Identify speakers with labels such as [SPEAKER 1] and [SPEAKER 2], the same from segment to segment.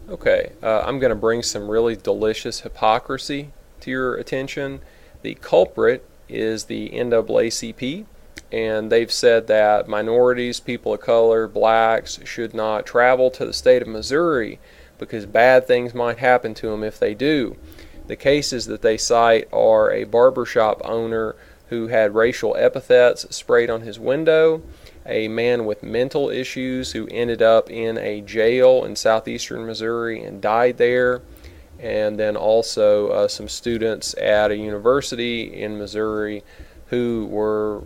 [SPEAKER 1] Okay, I'm going to bring some really delicious hypocrisy to your attention. The culprit is the NAACP, and they've said that minorities, people of color, blacks should not travel to the state of Missouri because bad things might happen to them if they do. The cases that they cite are a barbershop owner who had racial epithets sprayed on his window, a man with mental issues who ended up in a jail in southeastern Missouri and died there, and then also some students at a university in Missouri who were,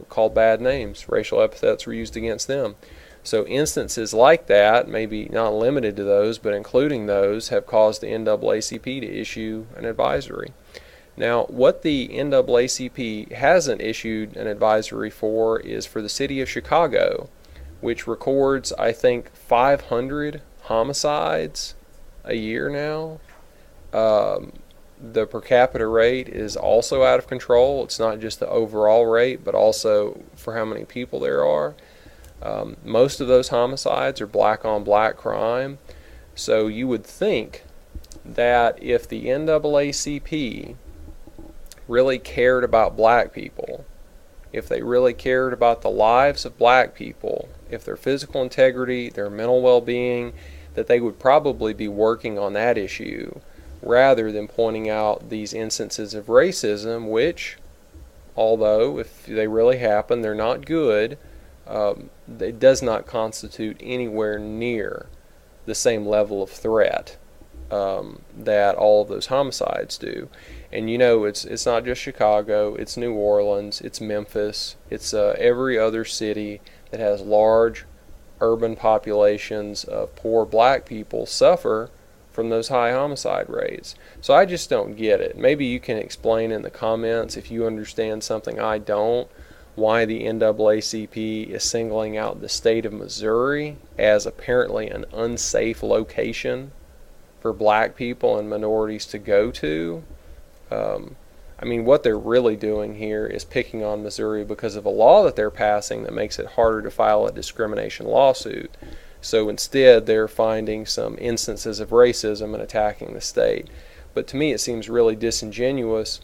[SPEAKER 1] called bad names. Racial epithets were used against them. So instances like that, maybe not limited to those, but including those, have caused the NAACP to issue an advisory. Now, what the NAACP hasn't issued an advisory for is for the city of Chicago, which records, I think, 500 homicides a year now. The per capita rate is also out of control. It's not just the overall rate, but also for how many people there are. Most of those homicides are black on black crime. So you would think that if the NAACP really cared about black people, if they really cared about the lives of black people, if their physical integrity, their mental well-being, that they would probably be working on that issue rather than pointing out these instances of racism, which, although if they really happen, they're not good, it does not constitute anywhere near the same level of threat that all of those homicides do. And it's not just Chicago, it's New Orleans, it's Memphis, it's every other city that has large urban populations of poor black people suffer from those high homicide rates. So I just don't get it. Maybe you can explain in the comments, if you understand something I don't, why the NAACP is singling out the state of Missouri as apparently an unsafe location for black people and minorities to go to. What they're really doing here is picking on Missouri because of a law that they're passing that makes it harder to file a discrimination lawsuit. So instead, they're finding some instances of racism and attacking the state. But to me, it seems really disingenuous,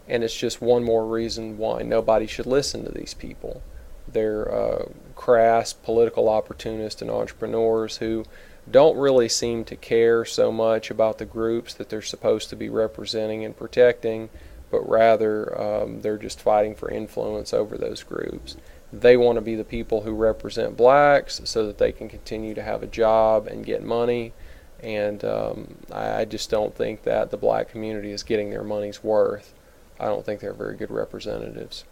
[SPEAKER 1] and it's just one more reason why nobody should listen to these people. They're crass political opportunists and entrepreneurs who don't really seem to care so much about the groups that they're supposed to be representing and protecting, but rather they're just fighting for influence over those groups. They want to be the people who represent blacks so that they can continue to have a job and get money, and I just don't think that the black community is getting their money's worth. I don't think they're very good representatives.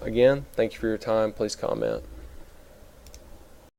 [SPEAKER 1] Again, thank you for your time. Please comment.